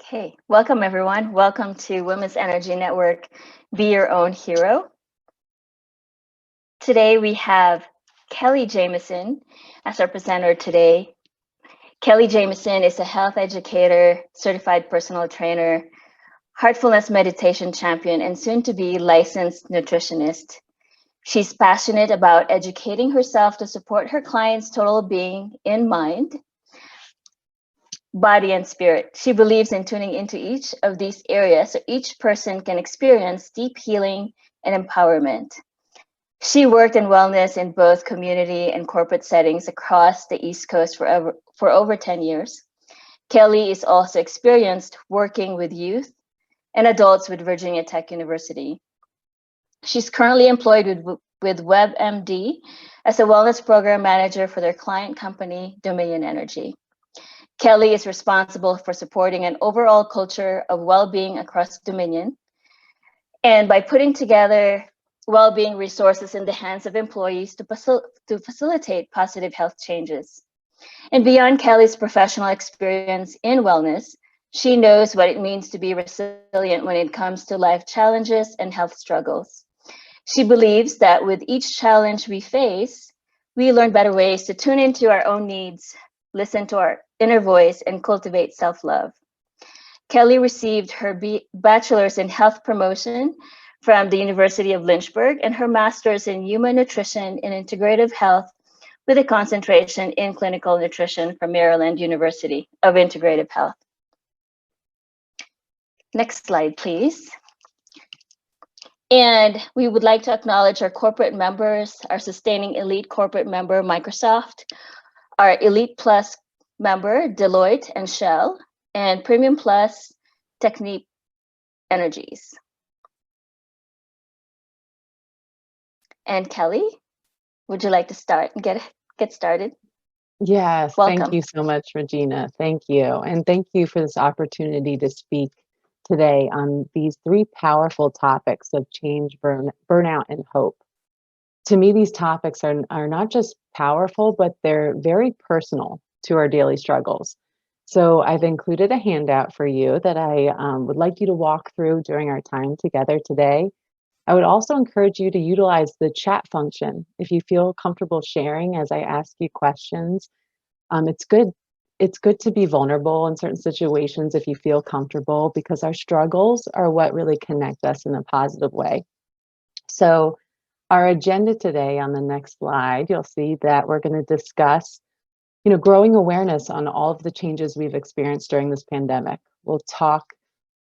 Okay, welcome everyone. Welcome to Women's Energy Network, Be Your Own Hero. Today we have Kelly Jameson as our presenter today. Kelly Jameson is a health educator, certified personal trainer, heartfulness meditation champion, and soon to be licensed nutritionist. She's passionate about educating herself to support her clients' total being in mind, body, and spirit. She believes in tuning into each of these areas so each person can experience deep healing and empowerment. She worked in wellness in both community and corporate settings across the East Coast for over 10 years. Kelly is also experienced working with youth and adults with Virginia Tech University. She's currently employed with WebMD as a wellness program manager for their client company, Dominion Energy. Kelly is responsible for supporting an overall culture of well-being across Dominion, and by putting together well-being resources in the hands of employees to facilitate positive health changes. And beyond Kelly's professional experience in wellness, she knows what it means to be resilient when it comes to life challenges and health struggles. She believes that with each challenge we face, we learn better ways to tune into our own needs, listen to our inner voice, and cultivate self-love. Kelly received her bachelor's in health promotion from the University of Lynchburg and her master's in human nutrition and integrative health with a concentration in clinical nutrition from Maryland University of Integrative Health. Next slide, please. And we would like to acknowledge our corporate members, our Sustaining Elite corporate member, Microsoft, our Elite Plus member, Deloitte and Shell, and Premium Plus, Technip Energies. And Kelly, would you like to start and get started? Yes, Welcome. Thank you so much, Regina. Thank you. And thank you for this opportunity to speak today on these three powerful topics of change, burnout, and hope. To me, these topics are not just powerful, but they're very personal to our daily struggles. So I've included a handout for you that I would like you to walk through during our time together today. I would also encourage you to utilize the chat function if you feel comfortable sharing as I ask you questions. It's good to be vulnerable in certain situations if you feel comfortable, because our struggles are what really connect us in a positive way. So our agenda today, on the next slide, you'll see that we're going to discuss growing awareness on all of the changes we've experienced during this pandemic. We'll talk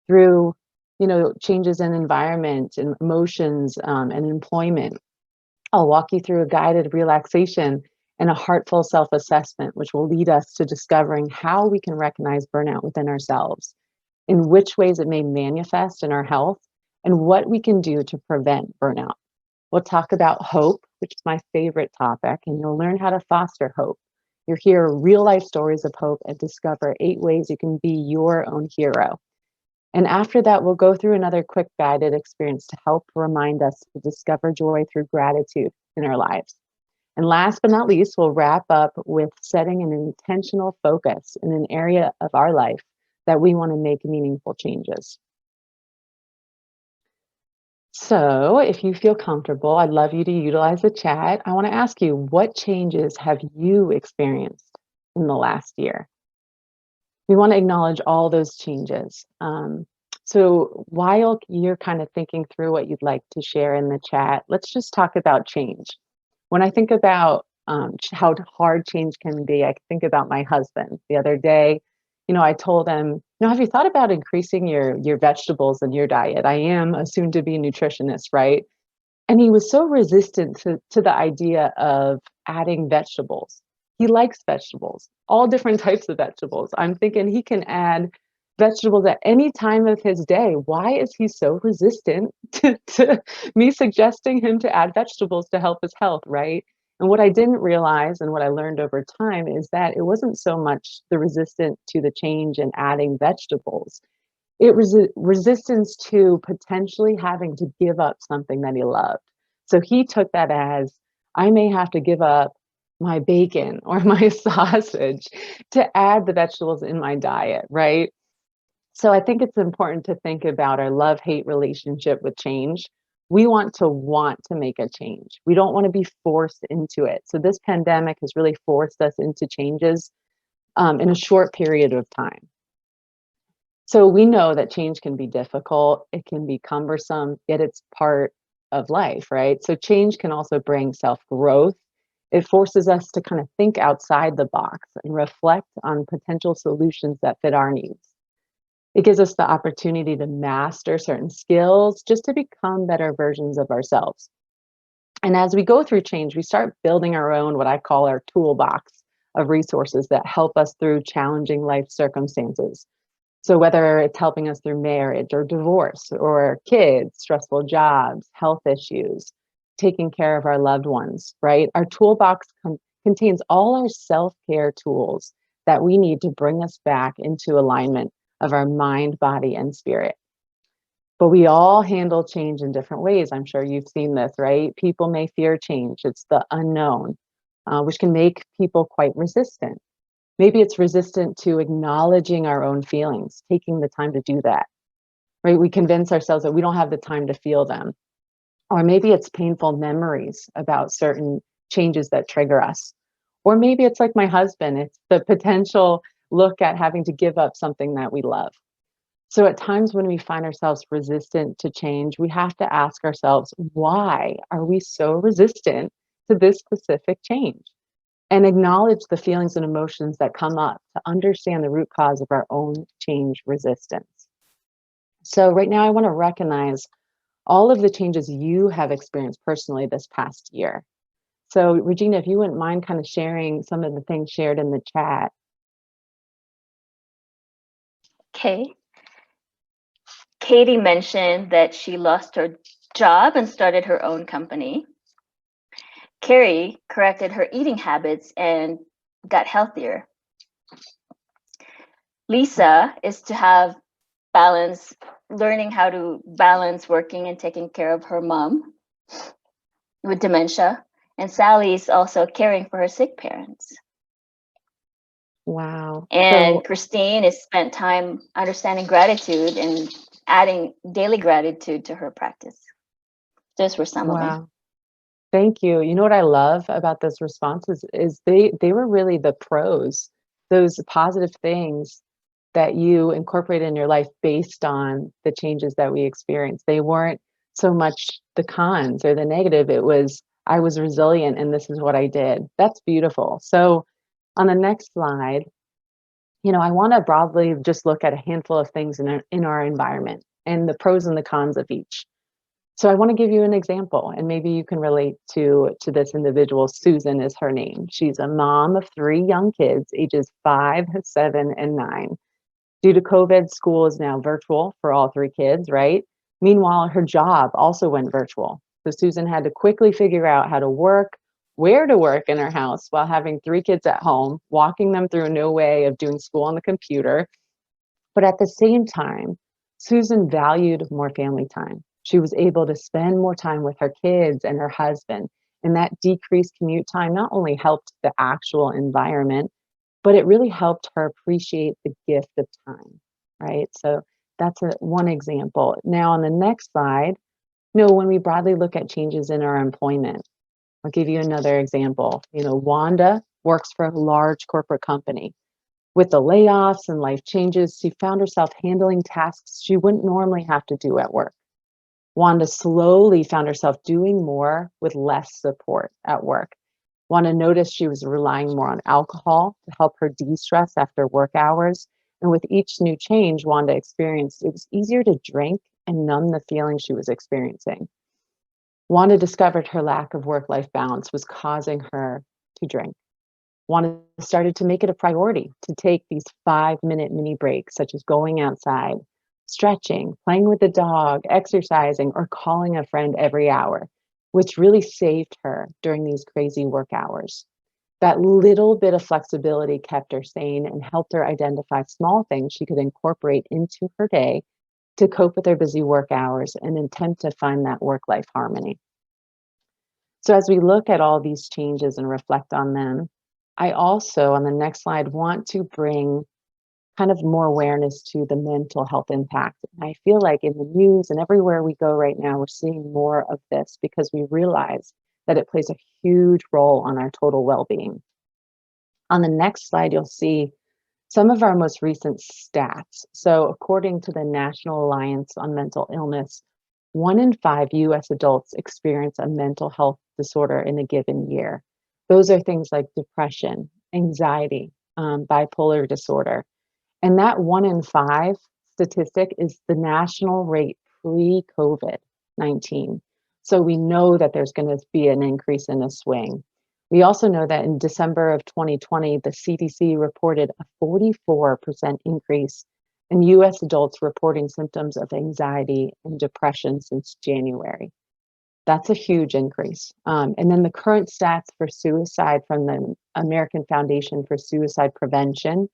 through changes in environment and emotions and employment. I'll walk you through a guided relaxation and a heartful self-assessment, which will lead us to discovering how we can recognize burnout within ourselves, in which ways it may manifest in our health, and what we can do to prevent burnout. We'll talk about hope, which is my favorite topic, and you'll learn how to foster hope. You'll hear real life stories of hope and discover 8 ways you can be your own hero. And after that, we'll go through another quick guided experience to help remind us to discover joy through gratitude in our lives. And last but not least, we'll wrap up with setting an intentional focus in an area of our life that we want to make meaningful changes. So if you feel comfortable, I'd love you to utilize the chat. I want to ask you, what changes have you experienced in the last year? We want to acknowledge all those changes. So while you're kind of thinking through what you'd like to share in the chat, let's just talk about change. When I think about how hard change can be, I think about my husband. The other day, I told him, have you thought about increasing your vegetables in your diet? I am a soon-to-be nutritionist, right? And he was so resistant to the idea of adding vegetables. He likes vegetables, all different types of vegetables. I'm thinking he can add vegetables at any time of his day. Why is he so resistant to me suggesting him to add vegetables to help his health, right? And what I didn't realize, and what I learned over time, is that it wasn't so much the resistance to the change in adding vegetables. It was resistance to potentially having to give up something that he loved. So he took that as, I may have to give up my bacon or my sausage to add the vegetables in my diet, right? So I think it's important to think about our love-hate relationship with change. We want to make a change. We don't want to be forced into it. So this pandemic has really forced us into changes in a short period of time. So we know that change can be difficult, it can be cumbersome, yet it's part of life, right? So change can also bring self-growth. It forces us to kind of think outside the box and reflect on potential solutions that fit our needs. It gives us the opportunity to master certain skills just to become better versions of ourselves. And as we go through change, we start building our own, what I call our toolbox of resources that help us through challenging life circumstances. So whether it's helping us through marriage or divorce or kids, stressful jobs, health issues, taking care of our loved ones, right? Our toolbox contains all our self-care tools that we need to bring us back into alignment of our mind, body, and spirit. But we all handle change in different ways. I'm sure you've seen this, right? People may fear change. It's the unknown, which can make people quite resistant. Maybe it's resistant to acknowledging our own feelings, taking the time to do that, right? We convince ourselves that we don't have the time to feel them. Or maybe it's painful memories about certain changes that trigger us. Or maybe it's like my husband, it's the potential look at having to give up something that we love. So at times when we find ourselves resistant to change, we have to ask ourselves, why are we so resistant to this specific change? And acknowledge the feelings and emotions that come up to understand the root cause of our own change resistance. So right now I want to recognize all of the changes you have experienced personally this past year. So Regina, if you wouldn't mind kind of sharing some of the things shared in the chat. Okay. Katie mentioned that she lost her job and started her own company. Carrie corrected her eating habits and got healthier. Lisa is to have balance, learning how to balance working and taking care of her mom with dementia. And Sally is also caring for her sick parents. Wow. And So, Christine has spent time understanding gratitude and adding daily gratitude to her practice. Those were some of them. wow. Thank you. You know what I love about those responses is they were really the pros, those positive things that you incorporate in your life based on the changes that we experienced. They weren't so much the cons or the negative. It was, I was resilient and this is what I did. That's beautiful. So on the next slide, I want to broadly just look at a handful of things in our environment and the pros and the cons of each. So I want to give you an example, and maybe you can relate to this individual. Susan is her name. She's a mom of 3 young kids, ages 5, 7, and 9. Due to COVID, school is now virtual for all 3 kids, right? Meanwhile, her job also went virtual. So Susan had to quickly figure out how to work, where to work in her house while having 3 kids at home, walking them through a new way of doing school on the computer. But at the same time, Susan valued more family time. She was able to spend more time with her kids and her husband. And that decreased commute time not only helped the actual environment, but it really helped her appreciate the gift of time, right? So that's one example. Now, on the next slide, when we broadly look at changes in our employment, I'll give you another example. Wanda works for a large corporate company. With the layoffs and life changes, she found herself handling tasks she wouldn't normally have to do at work. Wanda slowly found herself doing more with less support at work. Wanda noticed she was relying more on alcohol to help her de-stress after work hours. And with each new change Wanda experienced, it was easier to drink and numb the feeling she was experiencing. Wanda discovered her lack of work-life balance was causing her to drink. Wanda started to make it a priority to take these 5-minute mini breaks, such as going outside, stretching, playing with the dog, exercising, or calling a friend every hour, which really saved her during these crazy work hours. That little bit of flexibility kept her sane and helped her identify small things she could incorporate into her day to cope with her busy work hours and attempt to find that work-life harmony. So as we look at all these changes and reflect on them, I also, on the next slide, want to bring kind of more awareness to the mental health impact. And I feel like in the news and everywhere we go right now, we're seeing more of this because we realize that it plays a huge role on our total well-being. On the next slide, you'll see some of our most recent stats. So according to the National Alliance on Mental Illness, 1 in 5 US adults experience a mental health disorder in a given year. Those are things like depression, anxiety, bipolar disorder. And that 1 in 5 statistic is the national rate pre-COVID-19. So we know that there's going to be an increase in a swing. We also know that in December of 2020, the CDC reported a 44% increase in US adults reporting symptoms of anxiety and depression since January. That's a huge increase. And then the current stats for suicide from the American Foundation for Suicide Prevention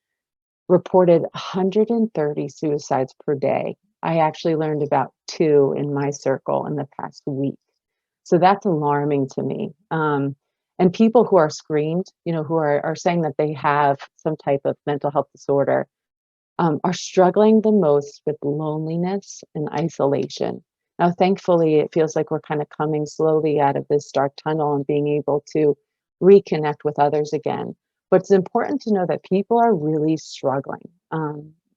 reported 130 suicides per day. I actually learned about 2 in my circle in the past week. So that's alarming to me. And people who are screened, who are saying that they have some type of mental health disorder, are struggling the most with loneliness and isolation. Now, thankfully, it feels like we're kind of coming slowly out of this dark tunnel and being able to reconnect with others again. But it's important to know that people are really struggling,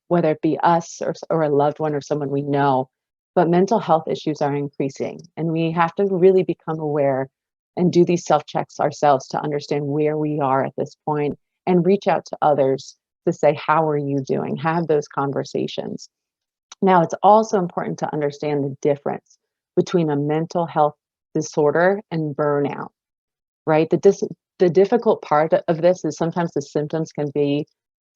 whether it be us or a loved one or someone we know. But mental health issues are increasing, and we have to really become aware and do these self-checks ourselves to understand where we are at this point and reach out to others to say, how are you doing? Have those conversations. Now, it's also important to understand the difference between a mental health disorder and burnout, right? The difficult part of this is sometimes the symptoms can be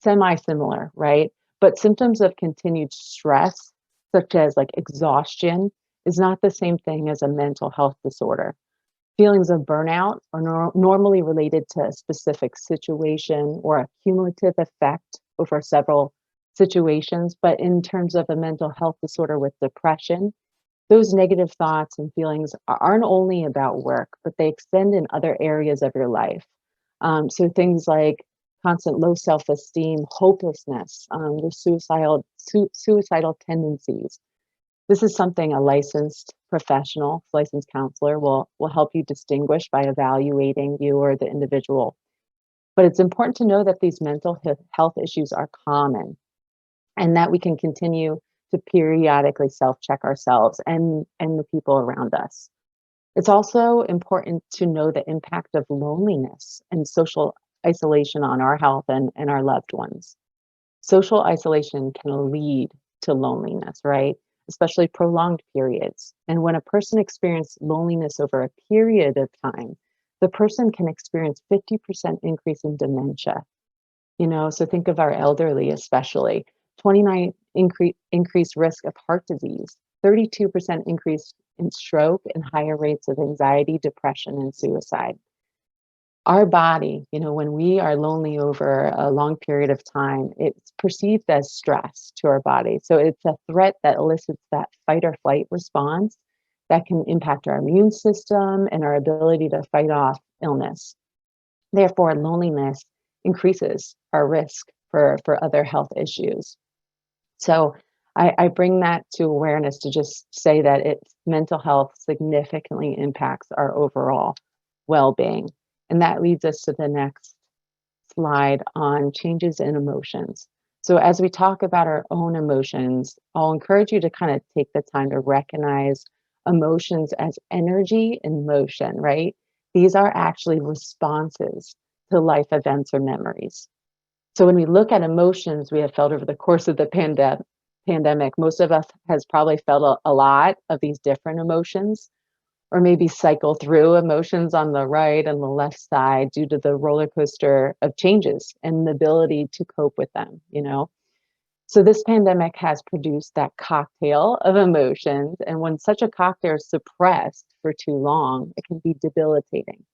semi-similar, right? But symptoms of continued stress, such as like exhaustion, is not the same thing as a mental health disorder. Feelings of burnout are normally related to a specific situation or a cumulative effect over several situations. But in terms of a mental health disorder with depression, those negative thoughts and feelings aren't only about work, but they extend in other areas of your life. So things like constant low self-esteem, hopelessness, the suicidal tendencies. This is something a licensed professional, licensed counselor will help you distinguish by evaluating you or the individual. But it's important to know that these mental health issues are common and that we can continue to periodically self-check ourselves and the people around us. It's also important to know the impact of loneliness and social isolation on our health and our loved ones. Social isolation can lead to loneliness, right? Especially prolonged periods. And when a person experiences loneliness over a period of time, the person can experience 50% increase in dementia. So think of our elderly, especially 29 increased risk of heart disease, 32% increase in stroke, and higher rates of anxiety, depression, and suicide. Our body, when we are lonely over a long period of time, it's perceived as stress to our body. So it's a threat that elicits that fight or flight response that can impact our immune system and our ability to fight off illness. Therefore, loneliness increases our risk for other health issues. So I bring that to awareness to just say that mental health significantly impacts our overall well-being. And that leads us to the next slide on changes in emotions. So as we talk about our own emotions, I'll encourage you to kind of take the time to recognize emotions as energy in motion, right? These are actually responses to life events or memories. So when we look at emotions we have felt over the course of the pandemic, most of us has probably felt a lot of these different emotions, or maybe cycle through emotions on the right and the left side due to the roller coaster of changes and the ability to cope with them, So this pandemic has produced that cocktail of emotions. And when such a cocktail is suppressed for too long, it can be debilitating.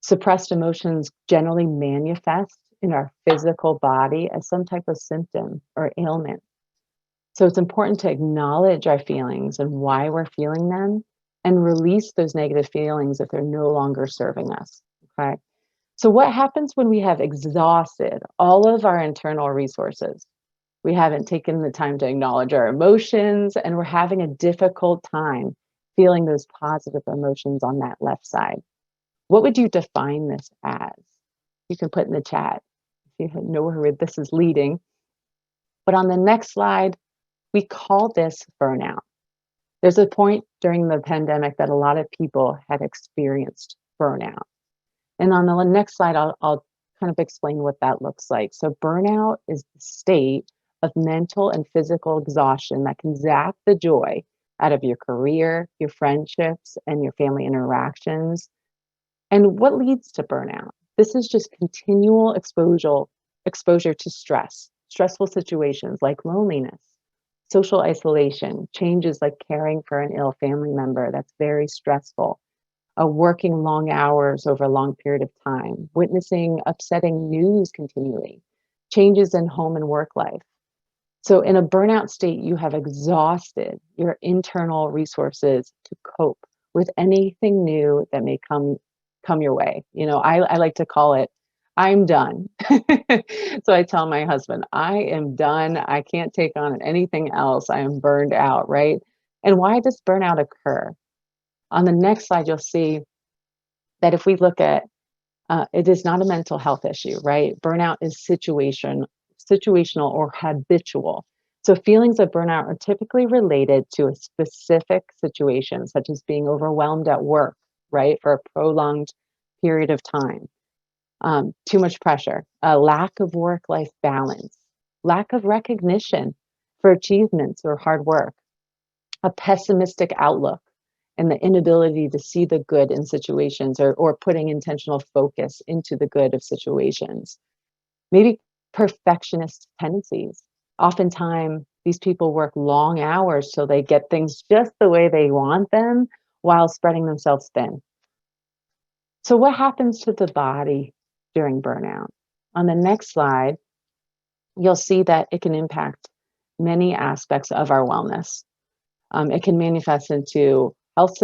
Suppressed emotions generally manifest in our physical body as some type of symptom or ailment. So it's important to acknowledge our feelings and why we're feeling them and release those negative feelings if they're no longer serving us, okay? So what happens when we have exhausted all of our internal resources? We haven't taken the time to acknowledge our emotions, and we're having a difficult time feeling those positive emotions on that left side. What would you define this as? You can put in the chat if you know where this is leading. But on the next slide, we call this burnout. There's a point during the pandemic that a lot of people had experienced burnout. And on the next slide, I'll kind of explain what that looks like. So burnout is the state of mental and physical exhaustion that can zap the joy out of your career, your friendships, and your family interactions. And what leads to burnout? This is just continual exposure to stressful situations like loneliness, social isolation, changes like caring for an ill family member that's very stressful, working long hours over a long period of time, witnessing upsetting news continually, changes in home and work life. So, in a burnout state, you have exhausted your internal resources to cope with anything new that may come your way. I like to call it, I'm done. So I tell my husband, I am done. I can't take on anything else. I am burned out, right? And why does burnout occur? On the next slide, you'll see that if we look at it is not a mental health issue, right? Burnout is situational or habitual. So feelings of burnout are typically related to a specific situation, such as being overwhelmed at work, right, for a prolonged period of time, too much pressure, a lack of work-life balance, lack of recognition for achievements or hard work, a pessimistic outlook, and the inability to see the good in situations, or putting intentional focus into the good of situations. Maybe perfectionist tendencies. Oftentimes, these people work long hours so they get things just the way they want them while spreading themselves thin. So, what happens to the body during burnout? On the next slide, you'll see that it can impact many aspects of our wellness. It can manifest into health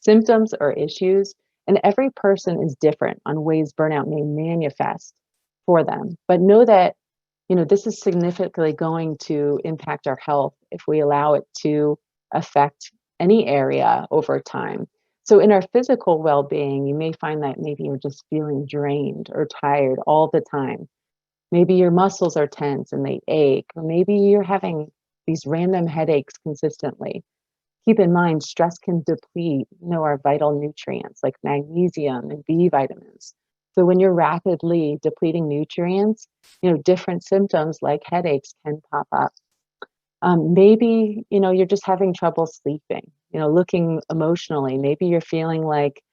symptoms or issues, and every person is different on ways burnout may manifest for them. But know that this is significantly going to impact our health if we allow it to affect any area over time. So in our physical well-being, you may find that maybe you're just feeling drained or tired all the time. Maybe your muscles are tense and they ache, or maybe you're having these random headaches consistently. Keep in mind, stress can deplete, our vital nutrients like magnesium and B vitamins. So when you're rapidly depleting nutrients, different symptoms like headaches can pop up. Maybe, you're just having trouble sleeping, looking emotionally. Maybe you're feeling like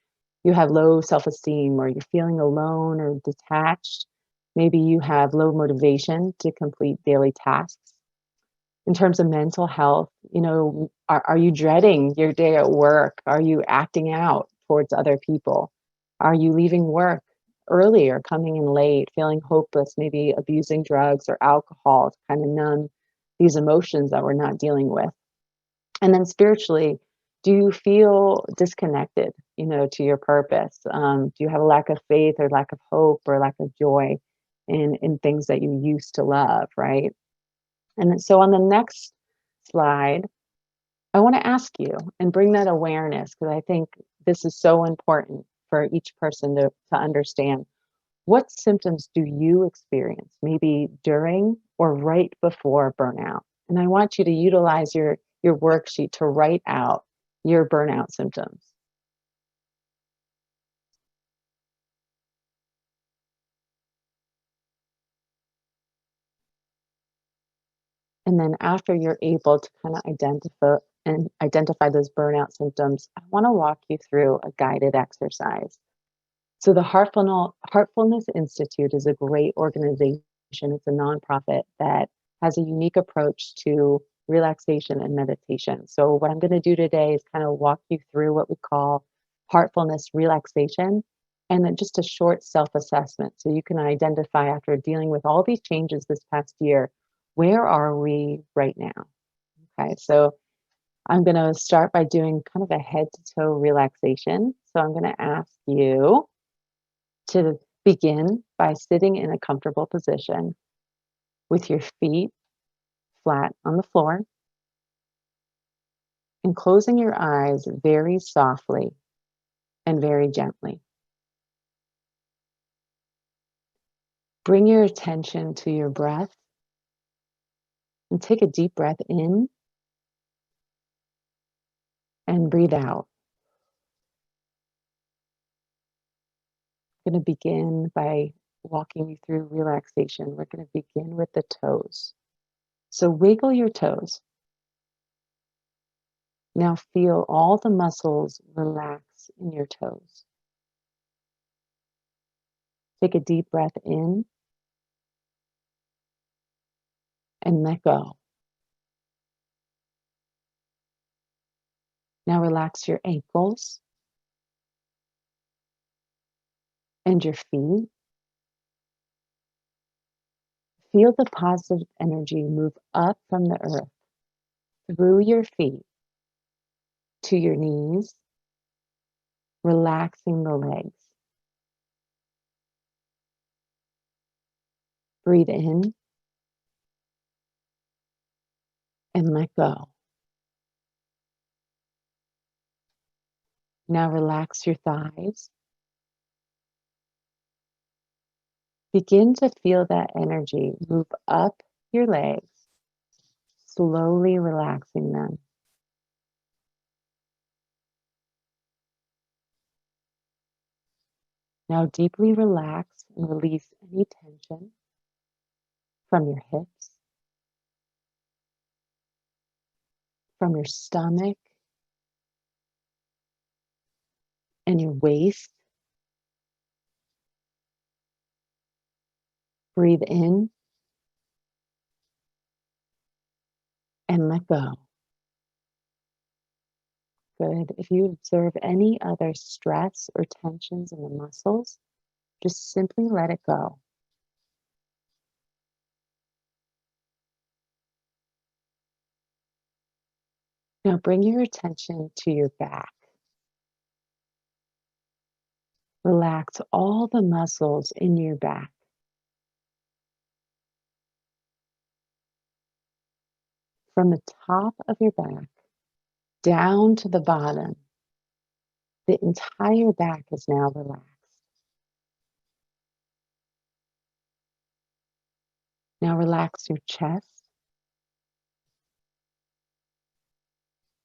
you have low self-esteem, or you're feeling alone or detached. Maybe you have low motivation to complete daily tasks. In terms of mental health, are you dreading your day at work? Are you acting out towards other people? Are you leaving work early or coming in late, feeling hopeless, maybe abusing drugs or alcohol to kind of numb these emotions that we're not dealing with? And then spiritually, do you feel disconnected, to your purpose? Do you have a lack of faith or lack of hope or lack of joy in things that you used to love, right? And then, so on the next slide, I want to ask you and bring that awareness, because I think this is so important for each person to understand. What symptoms do you experience, maybe during or right before burnout? And I want you to utilize your worksheet to write out your burnout symptoms. And then after you're able to kind of identify those burnout symptoms, I want to walk you through a guided exercise. So the Heartfulness Institute is a great organization. It's a nonprofit that has a unique approach to relaxation and meditation. So what I'm going to do today is kind of walk you through what we call heartfulness relaxation, and then just a short self-assessment so you can identify, after dealing with all these changes this past year, where are we right now? Okay, so I'm going to start by doing kind of a head to toe relaxation. So I'm going to ask you To begin by sitting in a comfortable position with your feet flat on the floor and closing your eyes very softly and very gently. Bring your attention to your breath and take a deep breath in and breathe out. I'm going to begin by walking you through relaxation. We're going to begin with the toes. So wiggle your toes. Now feel all the muscles relax in your toes. Take a deep breath in and let go. Now relax your ankles and your feet. Feel the positive energy move up from the earth through your feet to your knees, relaxing the legs. Breathe in and let go. Now relax your thighs. Begin to feel that energy move up your legs, slowly relaxing them. Now deeply relax and release any tension from your hips, from your stomach, and your waist. Breathe in and let go. Good. If you observe any other stress or tensions in the muscles, just simply let it go. Now bring your attention to your back. Relax all the muscles in your back. From the top of your back down to the bottom, the entire back is now relaxed. Now relax your chest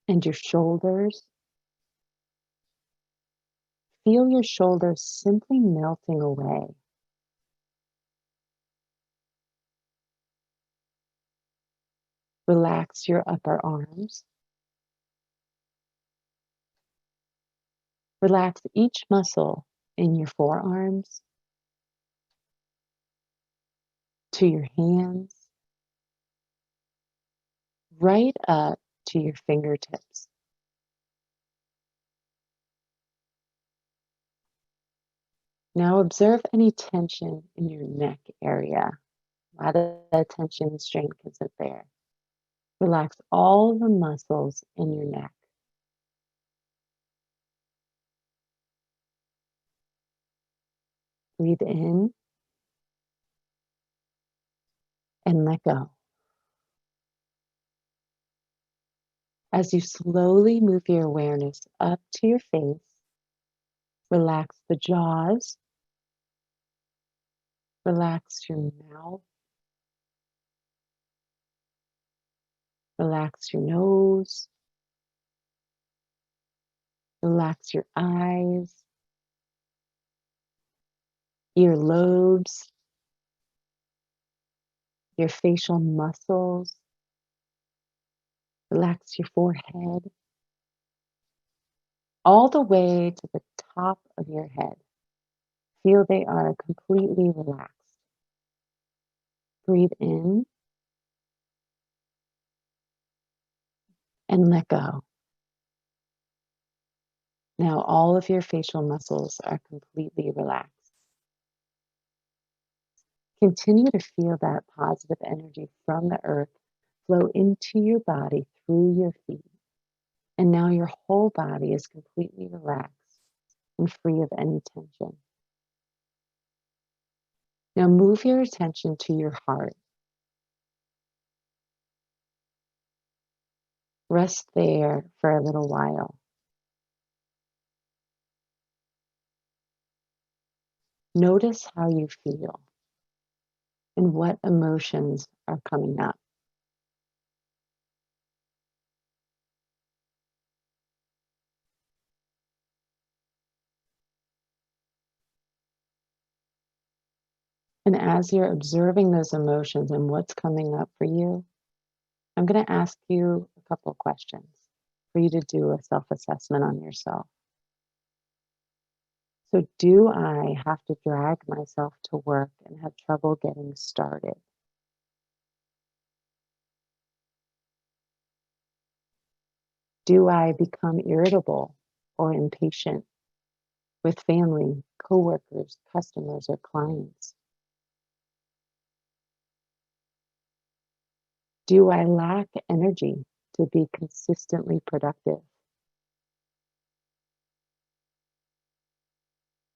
and your shoulders. Feel your shoulders simply melting away. Relax your upper arms. Relax each muscle in your forearms, to your hands, right up to your fingertips. Now observe any tension in your neck area. A lot of tension and strain can sit there. Relax all the muscles in your neck. Breathe in and let go. As you slowly move your awareness up to your face, relax the jaws, relax your mouth, relax your nose, relax your eyes, earlobes, your facial muscles. Relax your forehead, all the way to the top of your head. Feel they are completely relaxed. Breathe in and let go. Now all of your facial muscles are completely relaxed. Continue to feel that positive energy from the earth flow into your body through your feet. And now your whole body is completely relaxed and free of any tension. Now move your attention to your heart. Rest there for a little while. Notice how you feel and what emotions are coming up. And as you're observing those emotions and what's coming up for you, I'm going to ask you a couple of questions for you to do a self assessment on yourself. So, do I have to drag myself to work and have trouble getting started? Do I become irritable or impatient with family, coworkers, customers, or clients? Do I lack energy to be consistently productive?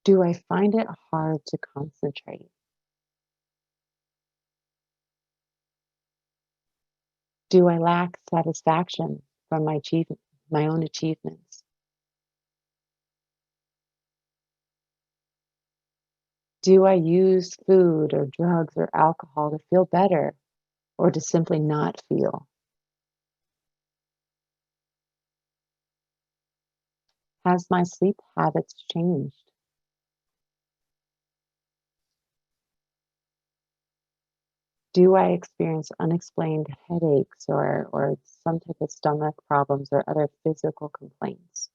Do I find it hard to concentrate? Do I lack satisfaction from my own achievements? Do I use food or drugs or alcohol to feel better or to simply not feel? Has my sleep habits changed? Do I experience unexplained headaches or some type of stomach problems or other physical complaints?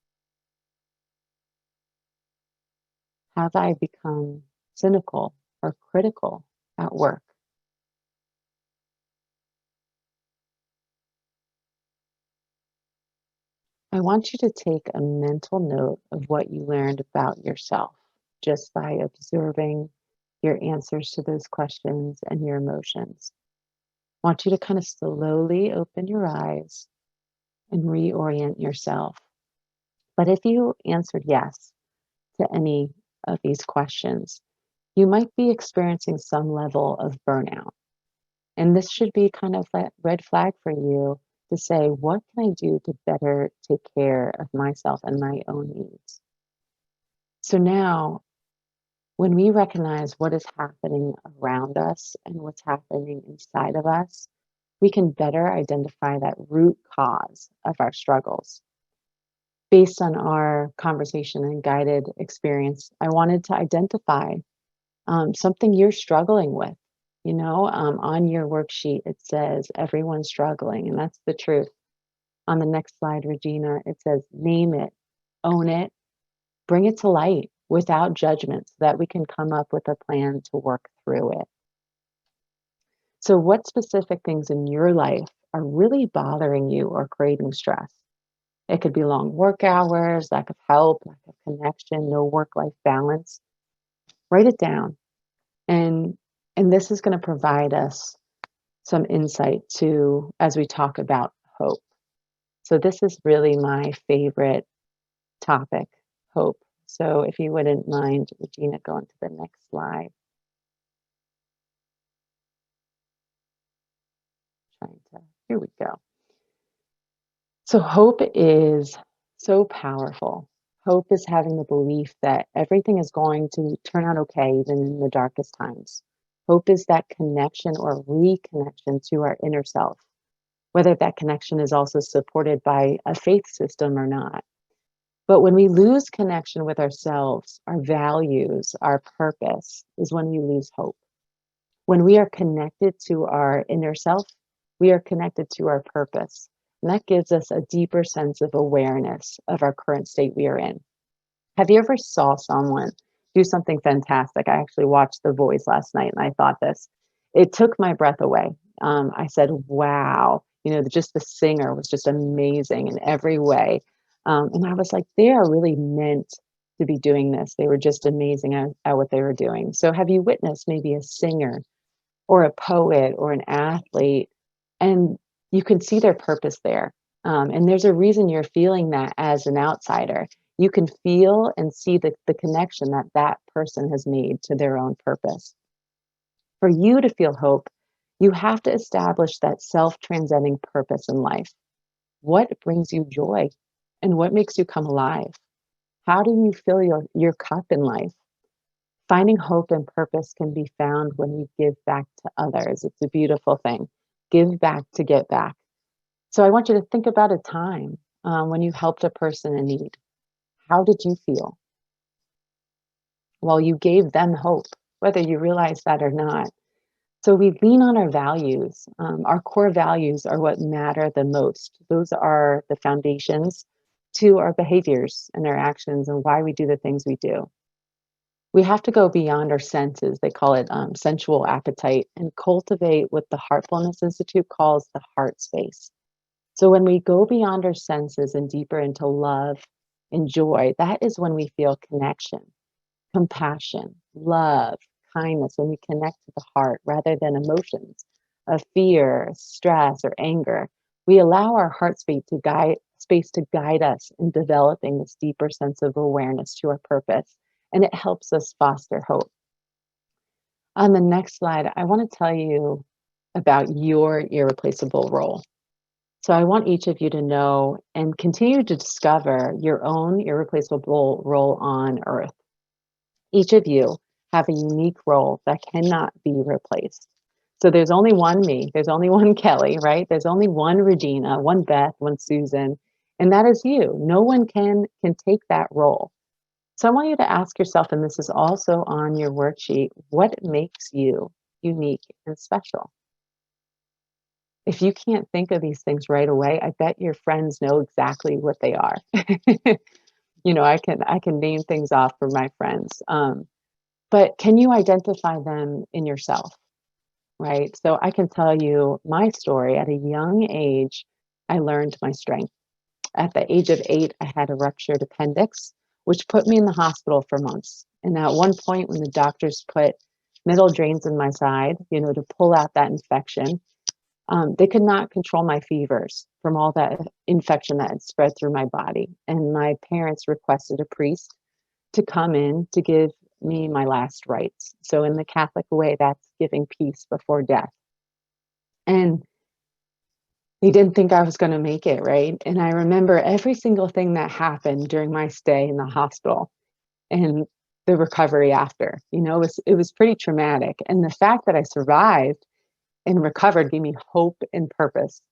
Have I become cynical or critical at work? I want you to take a mental note of what you learned about yourself just by observing your answers to those questions and your emotions. I want you to kind of slowly open your eyes and reorient yourself. But if you answered yes to any of these questions, you might be experiencing some level of burnout. And this should be kind of a red flag for you to say, what can I do to better take care of myself and my own needs? So now, when we recognize what is happening around us and what's happening inside of us, we can better identify that root cause of our struggles. Based on our conversation and guided experience, I wanted to identify something you're struggling with. On your worksheet, it says everyone's struggling, and that's the truth. On the next slide, Regina, it says name it, own it, bring it to light without judgment so that we can come up with a plan to work through it. So, what specific things in your life are really bothering you or creating stress? It could be long work hours, lack of help, lack of connection, no work life balance. Write it down. And this is going to provide us some insight to as we talk about hope. So this is really my favorite topic, hope. So if you wouldn't mind, Regina, going to the next slide. Here we go. So hope is so powerful. Hope is having the belief that everything is going to turn out okay, even in the darkest times. Hope is that connection or reconnection to our inner self, whether that connection is also supported by a faith system or not. But when we lose connection with ourselves, our values, our purpose is when we lose hope. When we are connected to our inner self, we are connected to our purpose. And that gives us a deeper sense of awareness of our current state we are in. Have you ever saw someone do something fantastic? I actually watched The Voice last night and I thought this. It took my breath away. I said, wow, just the singer was just amazing in every way. And I was like, they are really meant to be doing this. They were just amazing at what they were doing. So have you witnessed maybe a singer or a poet or an athlete, and you can see their purpose there. And there's a reason you're feeling that as an outsider. You can feel and see the connection that that person has made to their own purpose. For you to feel hope, you have to establish that self-transcending purpose in life. What brings you joy and what makes you come alive? How do you fill your cup in life? Finding hope and purpose can be found when we give back to others. It's a beautiful thing. Give back to get back. So I want you to think about a time when you helped a person in need. How did you feel? Well, you gave them hope, whether you realize that or not. So we lean on our values. Our core values are what matter the most. Those are the foundations to our behaviors and our actions and why we do the things we do. We have to go beyond our senses. They call it sensual appetite, and cultivate what the Heartfulness Institute calls the heart space. So when we go beyond our senses and deeper into love and joy, that is when we feel connection, compassion, love, kindness, when we connect to the heart rather than emotions of fear, stress, or anger. We allow our heart space to guide us in developing this deeper sense of awareness to our purpose, and it helps us foster hope. On the next slide, I want to tell you about your irreplaceable role. So I want each of you to know and continue to discover your own irreplaceable role on Earth. Each of you have a unique role that cannot be replaced. So there's only one me, there's only one Kelly, right? There's only one Regina, one Beth, one Susan, and that is you. No one can take that role. So I want you to ask yourself, and this is also on your worksheet, what makes you unique and special? If you can't think of these things right away, I bet your friends know exactly what they are. You know, I can name things off for my friends. But can you identify them in yourself, right? So I can tell you my story. At a young age, I learned my strength. At the age of 8, I had a ruptured appendix, which put me in the hospital for months. And at one point, when the doctors put metal drains in my side, you know, to pull out that infection, they could not control my fevers from all that infection that had spread through my body. And my parents requested a priest to come in to give me my last rites. So in the Catholic way, that's giving peace before death. And they didn't think I was going to make it, right? And I remember every single thing that happened during my stay in the hospital and the recovery after. You know, it was pretty traumatic. And the fact that I survived and recovered gave me hope and purpose.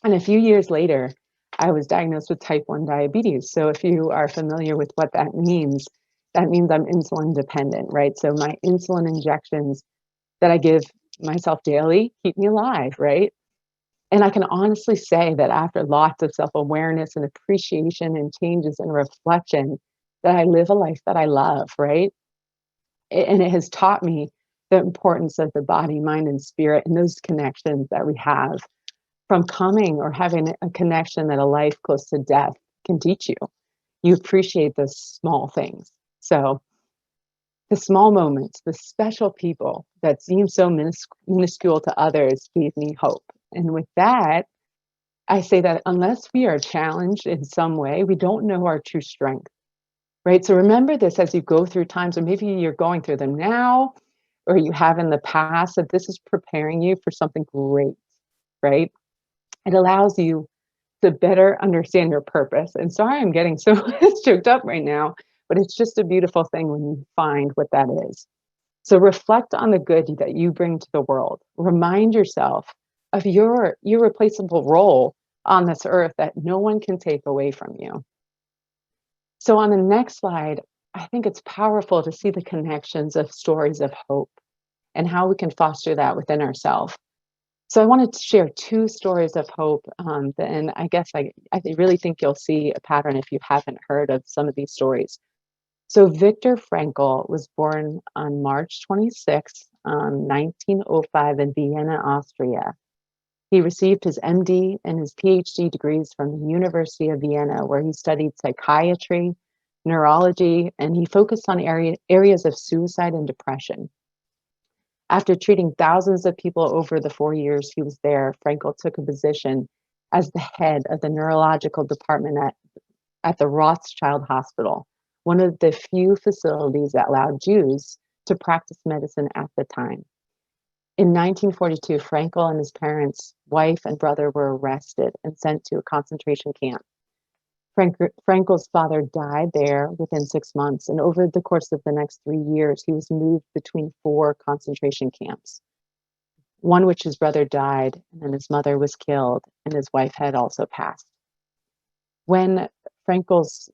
And a few years later, I was diagnosed with type 1 diabetes. So if you are familiar with what that means I'm insulin dependent, right? So my insulin injections that I give myself daily keep me alive, right? And I can honestly say that after lots of self-awareness and appreciation and changes and reflection, that I live a life that I love, right? And it has taught me the importance of the body, mind, and spirit, and those connections that we have from coming or having a connection that a life close to death can teach you. You appreciate those small things. So the small moments, the special people that seem so minuscule to others gave me hope. And with that, I say that unless we are challenged in some way, we don't know our true strength, right? So remember this as you go through times, or maybe you're going through them now, or you have in the past, that this is preparing you for something great, right? It allows you to better understand your purpose. And sorry, I'm getting so choked up right now, but it's just a beautiful thing when you find what that is. So reflect on the good that you bring to the world. Remind yourself of your irreplaceable role on this earth that no one can take away from you. So on the next slide, I think it's powerful to see the connections of stories of hope and how we can foster that within ourselves. So I wanted to share 2 stories of hope, and I guess I really think you'll see a pattern if you haven't heard of some of these stories. So Viktor Frankl was born on March 26, 1905 in Vienna, Austria. He received his MD and his PhD degrees from the University of Vienna, where he studied psychiatry, neurology, and he focused on areas of suicide and depression. After treating thousands of people over the 4 years he was there, Frankl took a position as the head of the neurological department at the Rothschild Hospital, one of the few facilities that allowed Jews to practice medicine at the time. In 1942, Frankel and his parents, wife and brother were arrested and sent to a concentration camp. Frankel's father died there within 6 months, and over the course of the next 3 years, he was moved between 4 concentration camps, one which his brother died, and then his mother was killed, and his wife had also passed. When Frankel's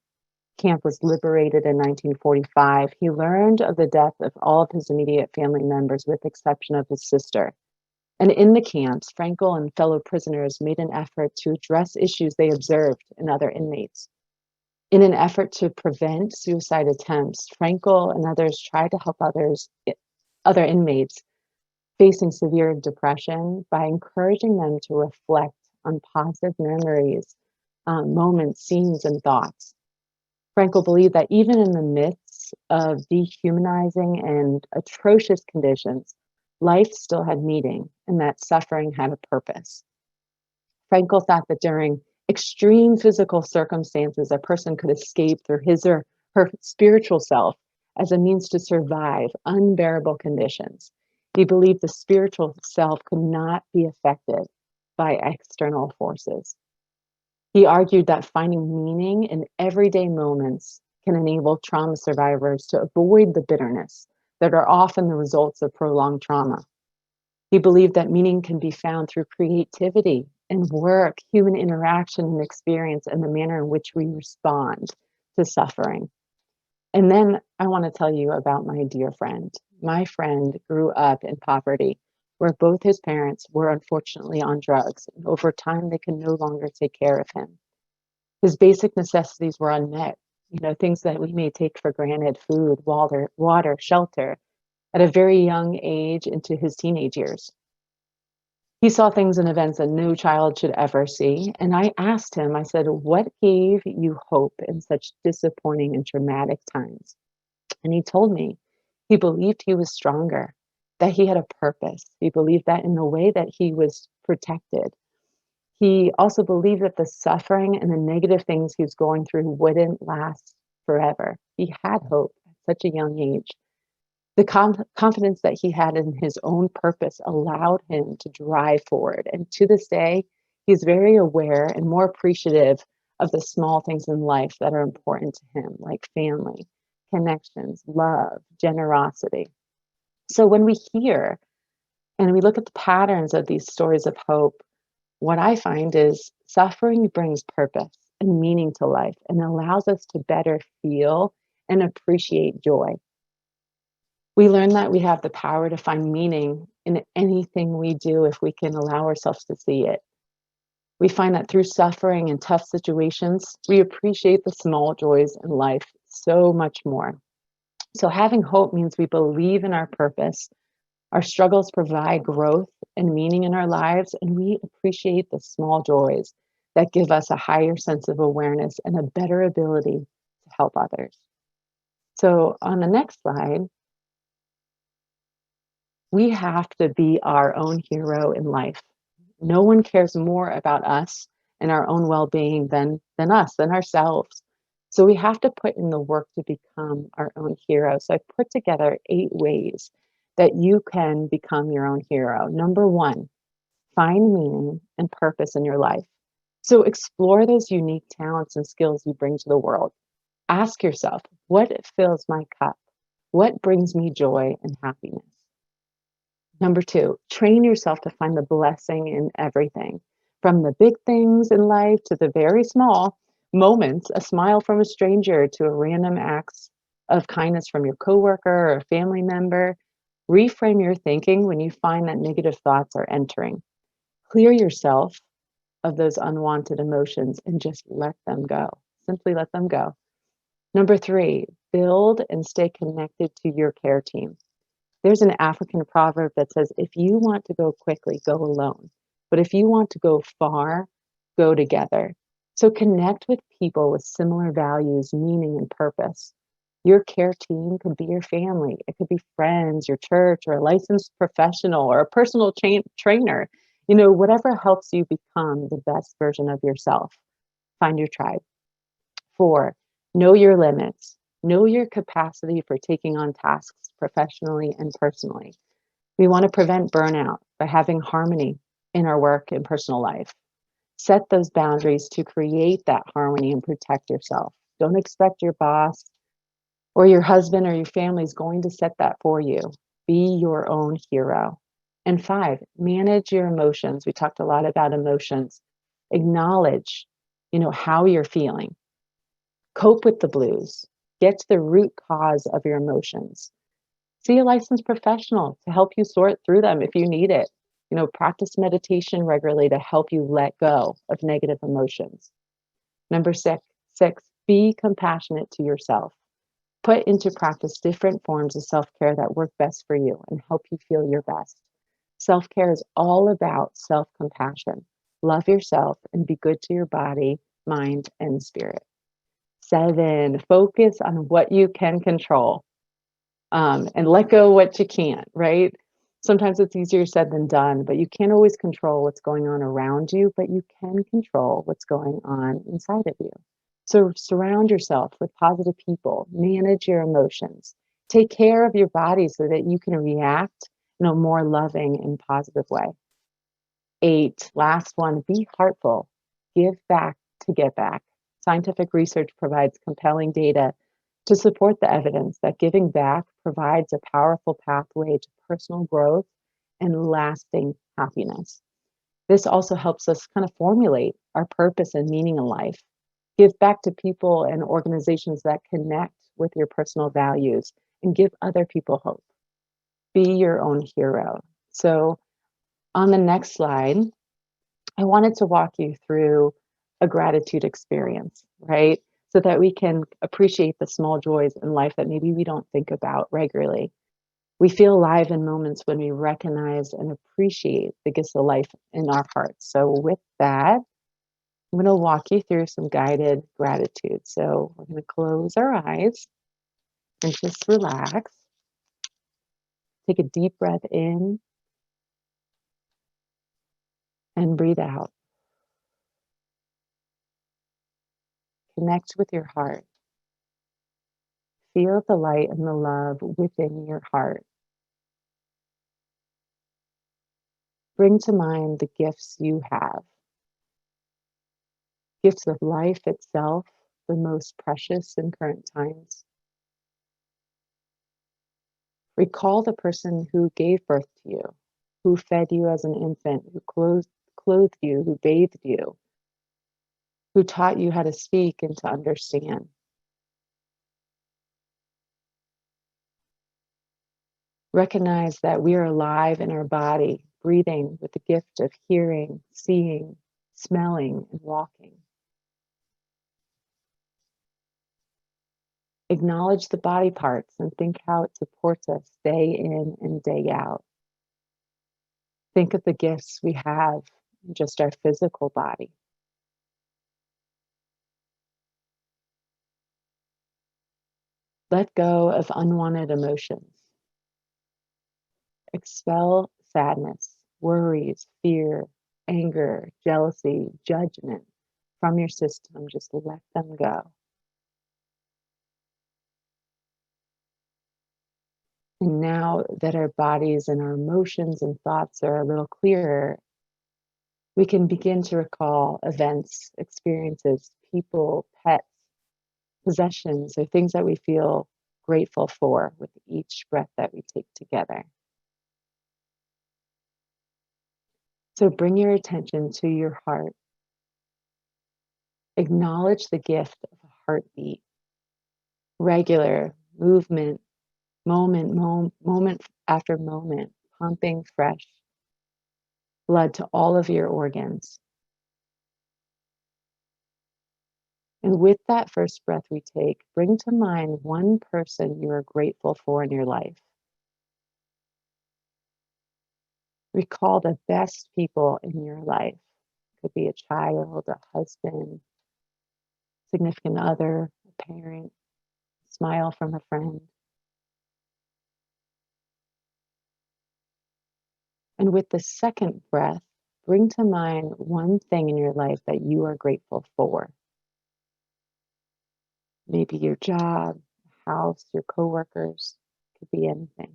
camp was liberated in 1945, he learned of the death of all of his immediate family members, with the exception of his sister. And in the camps, Frankel and fellow prisoners made an effort to address issues they observed in other inmates. In an effort to prevent suicide attempts, Frankel and others tried to help other inmates facing severe depression by encouraging them to reflect on positive memories, moments, scenes, and thoughts. Frankel believed that even in the midst of dehumanizing and atrocious conditions, life still had meaning and that suffering had a purpose. Frankel thought that during extreme physical circumstances, a person could escape through his or her spiritual self as a means to survive unbearable conditions. He believed the spiritual self could not be affected by external forces. He argued that finding meaning in everyday moments can enable trauma survivors to avoid the bitterness that are often the results of prolonged trauma. He believed that meaning can be found through creativity and work, human interaction and experience, and the manner in which we respond to suffering. And then I want to tell you about my dear friend. My friend grew up in poverty, where both his parents were unfortunately on drugs, and over time they could no longer take care of him. His basic necessities were unmet, things that we may take for granted: food, water, shelter, at a very young age into his teenage years. He saw things and events that no child should ever see. And I asked him, I said, what gave you hope in such disappointing and traumatic times? And he told me he believed he was stronger, that he had a purpose. He believed that in the way that he was protected. He also believed that the suffering and the negative things he was going through wouldn't last forever. He had hope at such a young age. The confidence that he had in his own purpose allowed him to drive forward. And to this day, he's very aware and more appreciative of the small things in life that are important to him, like family, connections, love, generosity. So when we hear and we look at the patterns of these stories of hope, what I find is suffering brings purpose and meaning to life and allows us to better feel and appreciate joy. We learn that we have the power to find meaning in anything we do if we can allow ourselves to see it. We find that through suffering and tough situations, we appreciate the small joys in life so much more. So having hope means we believe in our purpose. Our struggles provide growth and meaning in our lives, and we appreciate the small joys that give us a higher sense of awareness and a better ability to help others. So on the next slide, we have to be our own hero in life. No one cares more about us and our own well-being than ourselves. So we have to put in the work to become our own hero. So I put together 8 ways that you can become your own hero. Number 1, find meaning and purpose in your life. So explore those unique talents and skills you bring to the world. Ask yourself, what fills my cup? What brings me joy and happiness? Number 2, train yourself to find the blessing in everything, from the big things in life to the very small moments, a smile from a stranger to a random acts of kindness from your coworker or a family member. Reframe your thinking when you find that negative thoughts are entering. Clear yourself of those unwanted emotions and just let them go. Simply let them go. Number 3, build and stay connected to your care team. There's an African proverb that says, if you want to go quickly, go alone. But if you want to go far, go together. So connect with people with similar values, meaning, and purpose. Your care team could be your family. It could be friends, your church, or a licensed professional, or a personal trainer. Whatever helps you become the best version of yourself. Find your tribe. 4, know your limits. Know your capacity for taking on tasks professionally and personally. We want to prevent burnout by having harmony in our work and personal life. Set those boundaries to create that harmony and protect yourself. Don't expect your boss or your husband or your family is going to set that for you. Be your own hero. And 5, manage your emotions. We talked a lot about emotions. Acknowledge, how you're feeling. Cope with the blues. Get to the root cause of your emotions. See a licensed professional to help you sort through them if you need it. Practice meditation regularly to help you let go of negative emotions. Number six, be compassionate to yourself. Put into practice different forms of self-care that work best for you and help you feel your best. Self-care is all about self-compassion. Love yourself and be good to your body, mind, and spirit. 7, focus on what you can control, and let go what you can't, right? Sometimes it's easier said than done, but you can't always control what's going on around you, but you can control what's going on inside of you. So surround yourself with positive people, manage your emotions, take care of your body so that you can react in a more loving and positive way. 8, last one, be heartful, give back to get back. Scientific research provides compelling data to support the evidence that giving back provides a powerful pathway to personal growth and lasting happiness. This also helps us kind of formulate our purpose and meaning in life. Give back to people and organizations that connect with your personal values and give other people hope. Be your own hero. So on the next slide, I wanted to walk you through a gratitude experience, right? So that we can appreciate the small joys in life that maybe we don't think about regularly. We feel alive in moments when we recognize and appreciate the gifts of life in our hearts. So with that, I'm going to walk you through some guided gratitude. So we're going to close our eyes and just relax. Take a deep breath in and breathe out. Connect with your heart. Feel the light and the love within your heart. Bring to mind the gifts you have. Gifts of life itself, the most precious in current times. Recall the person who gave birth to you, who fed you as an infant, who clothed you, who bathed you, who taught you how to speak and to understand. Recognize that we are alive in our body, breathing with the gift of hearing, seeing, smelling, and walking. Acknowledge the body parts and think how it supports us day in and day out. Think of the gifts we have in just our physical body. Let go of unwanted emotions. Expel sadness, worries, fear, anger, jealousy, judgment from your system. Just let them go. And now that our bodies and our emotions and thoughts are a little clearer, we can begin to recall events, experiences, people, pets, possessions, or things that we feel grateful for with each breath that we take together. So bring your attention to your heart. Acknowledge the gift of a heartbeat, regular movement, moment after moment, pumping fresh blood to all of your organs. And with that first breath we take, bring to mind one person you are grateful for in your life. Recall the best people in your life. It could be a child, a husband, significant other, a parent, a smile from a friend. And with the second breath, bring to mind one thing in your life that you are grateful for. Maybe your job, house, your coworkers, could be anything.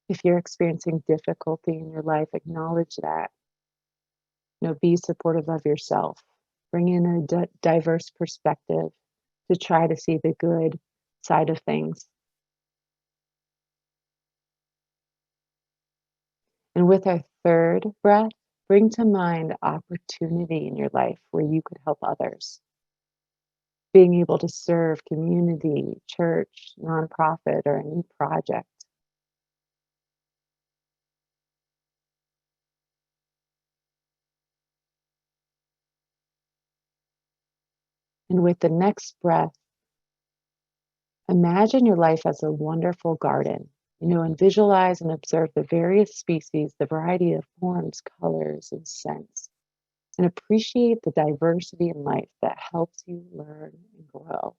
If you're experiencing difficulty in your life, acknowledge that. Be supportive of yourself. Bring in a diverse perspective to try to see the good side of things. And with our third breath, bring to mind opportunity in your life where you could help others. Being able to serve community, church, nonprofit, or a new project. And with the next breath, imagine your life as a wonderful garden, and visualize and observe the various species, the variety of forms, colors, and scents, and appreciate the diversity in life that helps you learn and grow.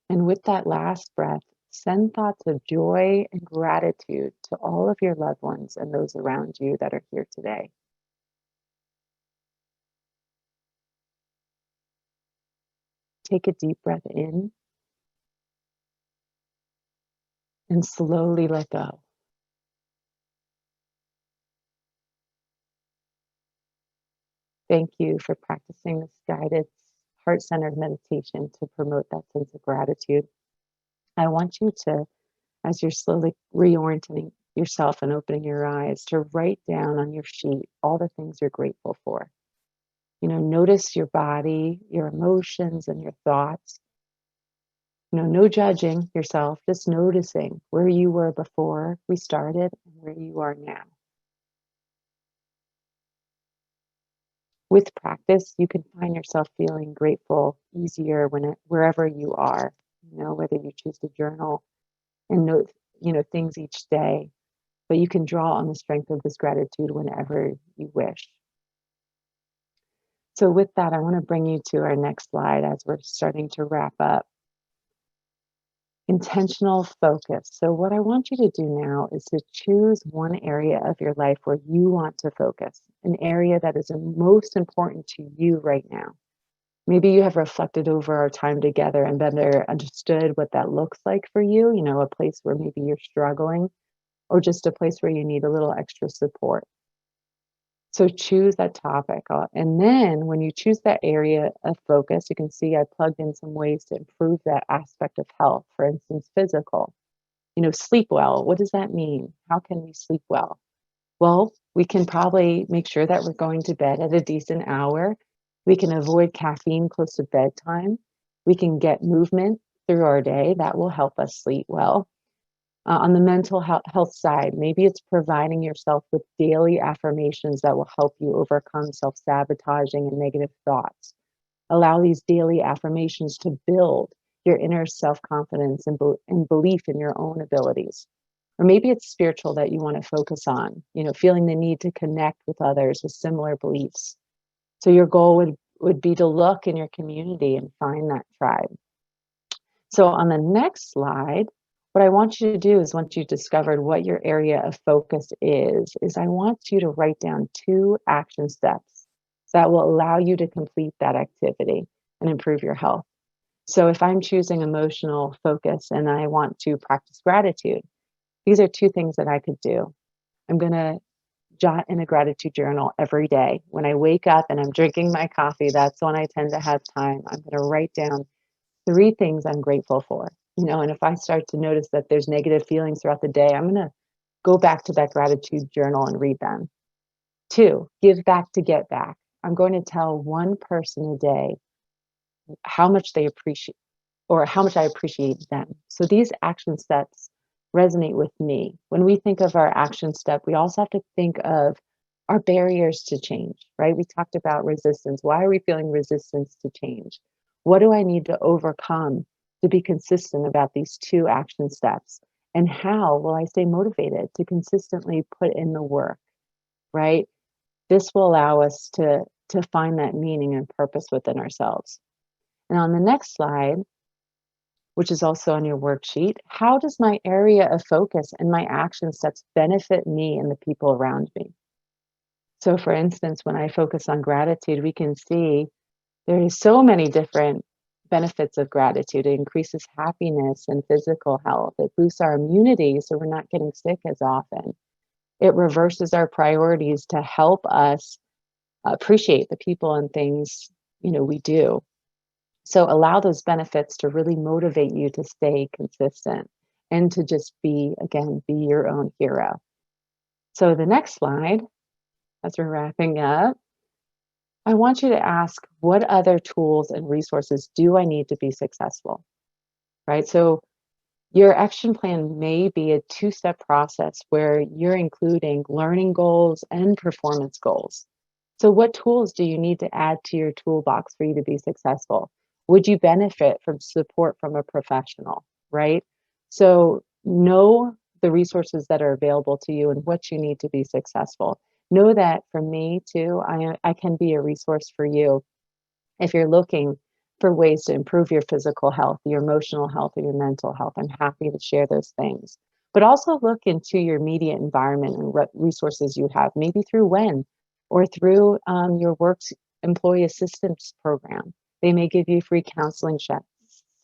And with that last breath, send thoughts of joy and gratitude to all of your loved ones and those around you that are here today. Take a deep breath in and slowly let go. Thank you for practicing this guided, heart-centered meditation to promote that sense of gratitude. I want you to, as you're slowly reorienting yourself and opening your eyes, to write down on your sheet all the things you're grateful for. Notice your body, your emotions, and your thoughts. No judging yourself, just noticing where you were before we started and where you are now. With practice, you can find yourself feeling grateful easier wherever you are, whether you choose to journal and note, things each day, but you can draw on the strength of this gratitude whenever you wish. So with that, I want to bring you to our next slide as we're starting to wrap up. Intentional focus. So what I want you to do now is to choose one area of your life where you want to focus, an area that is most important to you right now. Maybe you have reflected over our time together and better understood what that looks like for you, a place where maybe you're struggling or just a place where you need a little extra support. So choose that topic. And then when you choose that area of focus, you can see I plugged in some ways to improve that aspect of health. For instance, physical. Sleep well. What does that mean? How can we sleep well? Well, we can probably make sure that we're going to bed at a decent hour. We can avoid caffeine close to bedtime. We can get movement through our day. That will help us sleep well. On the mental health side, maybe it's providing yourself with daily affirmations that will help you overcome self-sabotaging and negative thoughts. Allow these daily affirmations to build your inner self-confidence and belief in your own abilities. Or maybe it's spiritual that you want to focus on, feeling the need to connect with others with similar beliefs. So your goal would be to look in your community and find that tribe. So on the next slide, what I want you to do is once you've discovered what your area of focus is I want you to write down 2 action steps that will allow you to complete that activity and improve your health. So if I'm choosing emotional focus and I want to practice gratitude, these are 2 things that I could do. I'm going to jot in a gratitude journal every day. When I wake up and I'm drinking my coffee, that's when I tend to have time. I'm going to write down 3 things I'm grateful for. And if I start to notice that there's negative feelings throughout the day, I'm going to go back to that gratitude journal and read them. 2, give back to get back. I'm going to tell one person a day how much they appreciate or how much I appreciate them. So these action steps resonate with me. When we think of our action step, we also have to think of our barriers to change, right? We talked about resistance. Why are we feeling resistance to change? What do I need to overcome to be consistent about these 2 action steps? And how will I stay motivated to consistently put in the work, right? This will allow us to find that meaning and purpose within ourselves. And on the next slide, which is also on your worksheet, how does my area of focus and my action steps benefit me and the people around me? So for instance, when I focus on gratitude, we can see There is so many different benefits of gratitude. It increases happiness and physical health. It boosts our immunity so we're not getting sick as often. It reverses our priorities to help us appreciate the people and things, we do. So allow those benefits to really motivate you to stay consistent and to just be your own hero. So the next slide, as we're wrapping up, I want you to ask, what other tools and resources do I need to be successful? Right? So your action plan may be a two-step process where you're including learning goals and performance goals. So what tools do you need to add to your toolbox for you to be successful? Would you benefit from support from a professional, right? So know the resources that are available to you and what you need to be successful. Know that for me too, I can be a resource for you if you're looking for ways to improve your physical health, your emotional health, or your mental health. I'm happy to share those things. But also look into your immediate environment and resources you have, maybe through WEN or through your work's employee assistance program. They may give you free counseling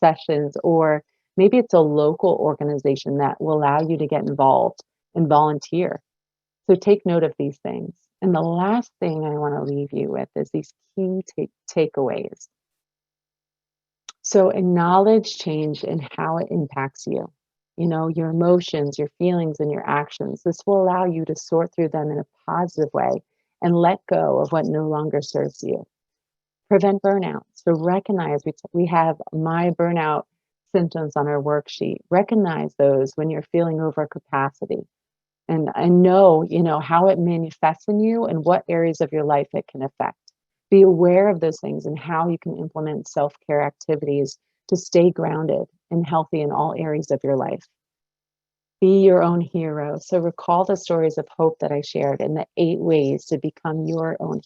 sessions, or maybe it's a local organization that will allow you to get involved and volunteer. So take note of these things. And the last thing I want to leave you with is these key takeaways. So acknowledge change and how it impacts you. Your emotions, your feelings, and your actions. This will allow you to sort through them in a positive way and let go of what no longer serves you. Prevent burnout. So recognize we have my burnout symptoms on our worksheet. Recognize those when you're feeling over capacity. And know, how it manifests in you and what areas of your life it can affect. Be aware of those things and how you can implement self-care activities to stay grounded and healthy in all areas of your life. Be your own hero. So recall the stories of hope that I shared and the 8 ways to become your own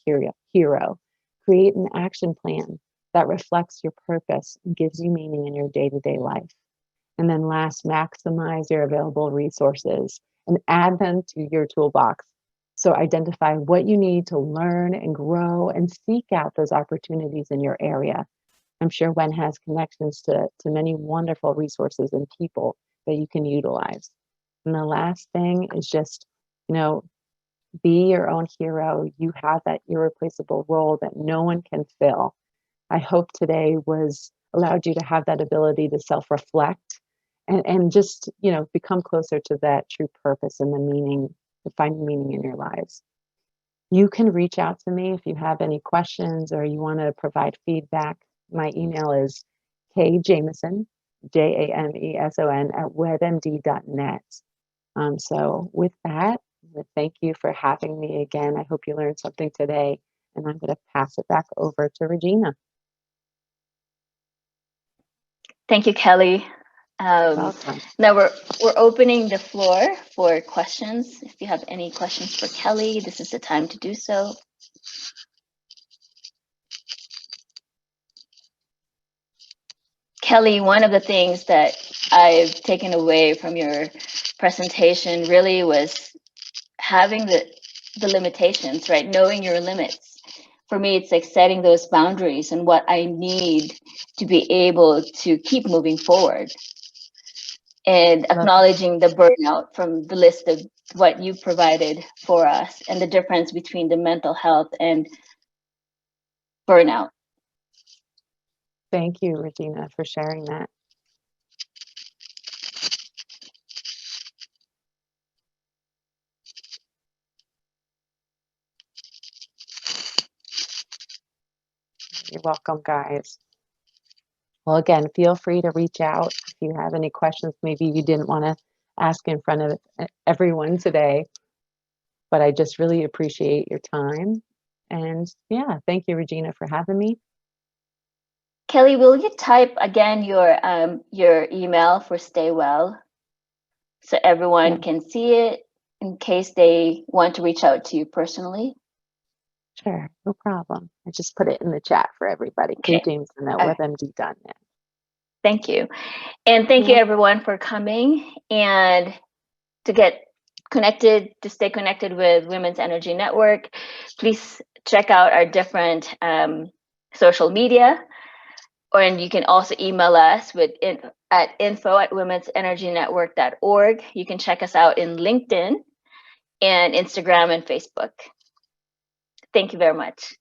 hero. Create an action plan that reflects your purpose and gives you meaning in your day-to-day life. And then last, maximize your available resources and add them to your toolbox. So identify what you need to learn and grow and seek out those opportunities in your area. I'm sure WEN has connections to many wonderful resources and people that you can utilize. And the last thing is just, be your own hero. You have that irreplaceable role that no one can fill. I hope today was allowed you to have that ability to self-reflect and just, become closer to that true purpose and the meaning, to find meaning in your lives. You can reach out to me if you have any questions or you want to provide feedback. My email is kjameson, Jameson, at webmd.net. So with that, thank you for having me again. I hope you learned something today, and I'm going to pass it back over to Regina. Thank you, Kelly. Welcome. Now we're opening the floor for questions. If you have any questions for Kelly, this is the time to do so. Kelly, one of the things that I've taken away from your presentation really was having the limitations, right? Knowing your limits. For me, it's like setting those boundaries and what I need to be able to keep moving forward. And acknowledging the burnout from the list of what you provided for us and the difference between the mental health and burnout. Thank you, Regina, for sharing that. You're welcome, guys. Well, again, feel free to reach out if you have any questions. Maybe you didn't want to ask in front of everyone today, but I just really appreciate your time. And yeah, thank you, Regina, for having me. Kelly, will you type again your email for Stay Well so everyone can see it in case they want to reach out to you personally? Sure, no problem. I just put it in the chat for everybody. Okay. Jameson at WebMD.net. Thank you. And thank you everyone for coming, and to get connected, to stay connected with Women's Energy Network, please check out our different social media, and you can also email us at info@womensenergynetwork.org. You can check us out in LinkedIn and Instagram and Facebook. Thank you very much.